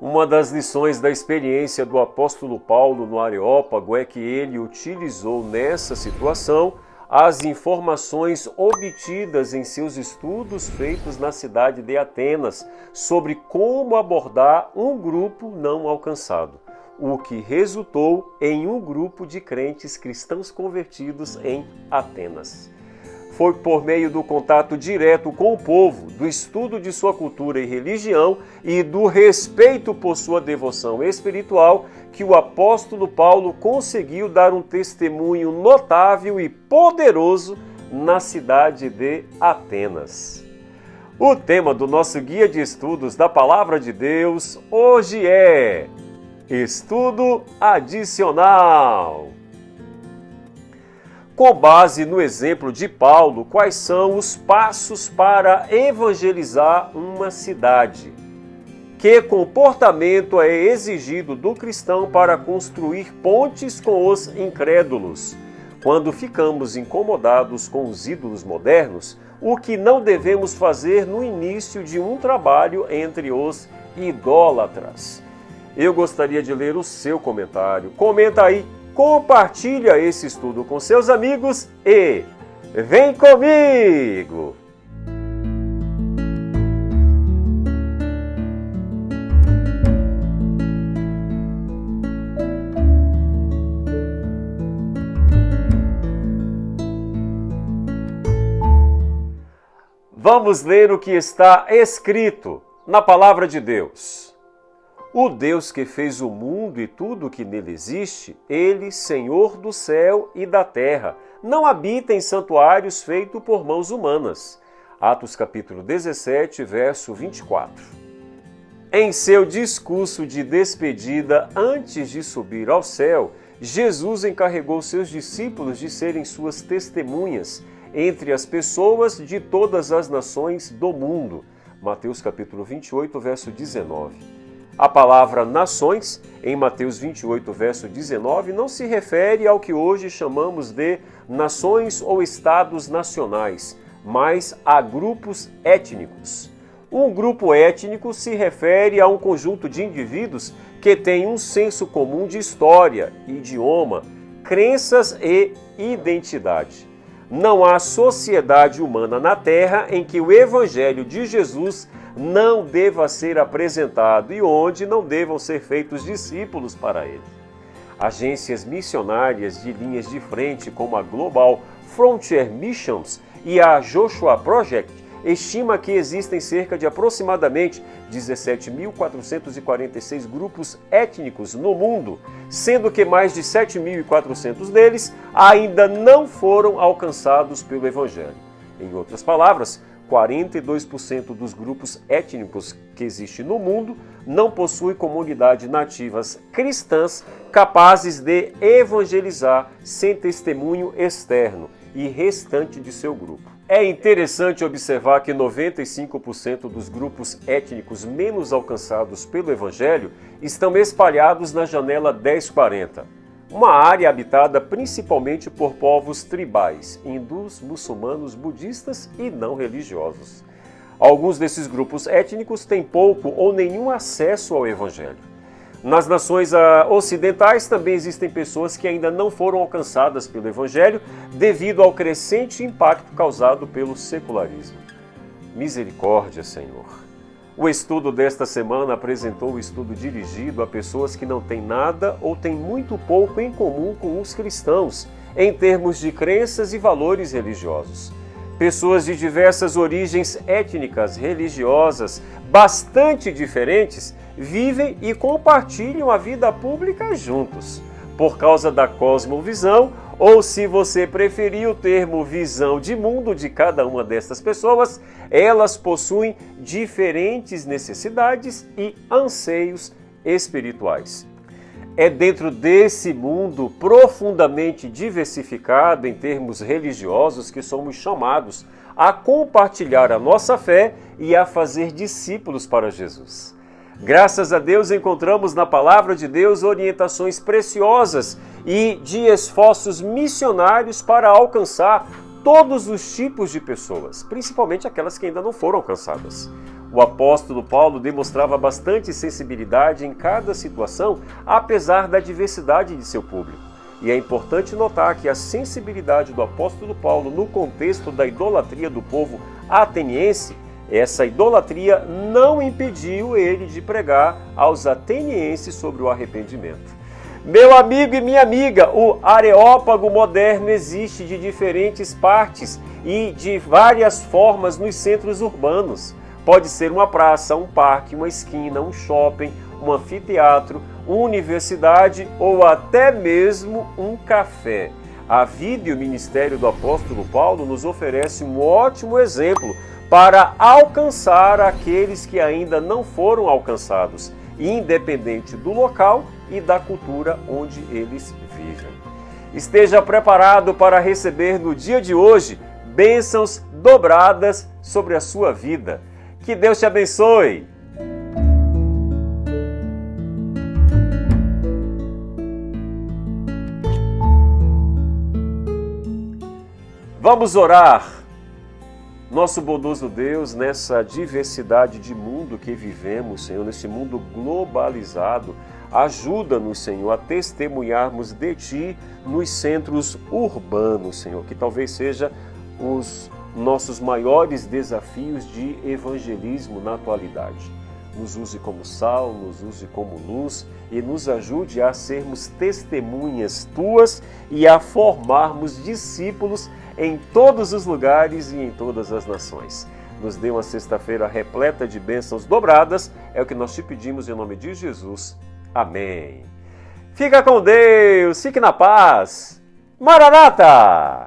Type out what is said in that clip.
Uma das lições da experiência do apóstolo Paulo no Areópago é que ele utilizou nessa situação as informações obtidas em seus estudos feitos na cidade de Atenas sobre como abordar um grupo não alcançado, o que resultou em um grupo de crentes cristãos convertidos em Atenas. Foi por meio do contato direto com o povo, do estudo de sua cultura e religião e do respeito por sua devoção espiritual que o apóstolo Paulo conseguiu dar um testemunho notável e poderoso na cidade de Atenas. O tema do nosso guia de estudos da Palavra de Deus hoje é Estudo Adicional. Com base no exemplo de Paulo, quais são os passos para evangelizar uma cidade? Que comportamento é exigido do cristão para construir pontes com os incrédulos? Quando ficamos incomodados com os ídolos modernos, o que não devemos fazer no início de um trabalho entre os idólatras? Eu gostaria de ler o seu comentário. Comenta aí. Compartilha esse estudo com seus amigos e vem comigo! Vamos ler o que está escrito na Palavra de Deus. O Deus que fez o mundo e tudo o que nele existe, ele, Senhor do céu e da terra, não habita em santuários feitos por mãos humanas. Atos capítulo 17, verso 24. Em seu discurso de despedida, antes de subir ao céu, Jesus encarregou seus discípulos de serem suas testemunhas entre as pessoas de todas as nações do mundo. Mateus capítulo 28, verso 19. A palavra nações, em Mateus 28, verso 19, não se refere ao que hoje chamamos de nações ou estados nacionais, mas a grupos étnicos. Um grupo étnico se refere a um conjunto de indivíduos que têm um senso comum de história, idioma, crenças e identidade. Não há sociedade humana na Terra em que o Evangelho de Jesus não deva ser apresentado e onde não devam ser feitos discípulos para ele. Agências missionárias de linhas de frente como a Global Frontier Missions e a Joshua Project estima que existem cerca de aproximadamente 17.446 grupos étnicos no mundo, sendo que mais de 7.400 deles ainda não foram alcançados pelo Evangelho. Em outras palavras, 42% dos grupos étnicos que existem no mundo não possuem comunidades nativas cristãs capazes de evangelizar sem testemunho externo e restante de seu grupo. É interessante observar que 95% dos grupos étnicos menos alcançados pelo Evangelho estão espalhados na janela 1040, uma área habitada principalmente por povos tribais, hindus, muçulmanos, budistas e não religiosos. Alguns desses grupos étnicos têm pouco ou nenhum acesso ao Evangelho. Nas nações ocidentais também existem pessoas que ainda não foram alcançadas pelo Evangelho devido ao crescente impacto causado pelo secularismo. Misericórdia, Senhor! O estudo desta semana apresentou o estudo dirigido a pessoas que não têm nada ou têm muito pouco em comum com os cristãos, em termos de crenças e valores religiosos. Pessoas de diversas origens étnicas, religiosas, bastante diferentes, vivem e compartilham a vida pública juntos. Por causa da cosmovisão, ou se você preferir o termo visão de mundo de cada uma destas pessoas, elas possuem diferentes necessidades e anseios espirituais. É dentro desse mundo profundamente diversificado em termos religiosos que somos chamados a compartilhar a nossa fé e a fazer discípulos para Jesus. Graças a Deus encontramos na Palavra de Deus orientações preciosas e de esforços missionários para alcançar todos os tipos de pessoas, principalmente aquelas que ainda não foram alcançadas. O apóstolo Paulo demonstrava bastante sensibilidade em cada situação, apesar da diversidade de seu público. E é importante notar que a sensibilidade do apóstolo Paulo no contexto da idolatria do povo ateniense, essa idolatria não impediu ele de pregar aos atenienses sobre o arrependimento. Meu amigo e minha amiga, o Areópago moderno existe de diferentes partes e de várias formas nos centros urbanos. Pode ser uma praça, um parque, uma esquina, um shopping, um anfiteatro, uma universidade ou até mesmo um café. A vida e o ministério do apóstolo Paulo nos oferece um ótimo exemplo para alcançar aqueles que ainda não foram alcançados, independente do local e da cultura onde eles vivem. Esteja preparado para receber no dia de hoje bênçãos dobradas sobre a sua vida. Que Deus te abençoe! Vamos orar. Nosso bondoso Deus, nessa diversidade de mundo que vivemos, Senhor, nesse mundo globalizado, ajuda-nos, Senhor, a testemunharmos de Ti nos centros urbanos, Senhor, que talvez seja os nossos maiores desafios de evangelismo na atualidade. Nos use como sal, nos use como luz e nos ajude a sermos testemunhas Tuas e a formarmos discípulos em todos os lugares e em todas as nações. Nos dê uma sexta-feira repleta de bênçãos dobradas, é o que nós te pedimos em nome de Jesus. Amém. Fica com Deus, fique na paz. Maranata!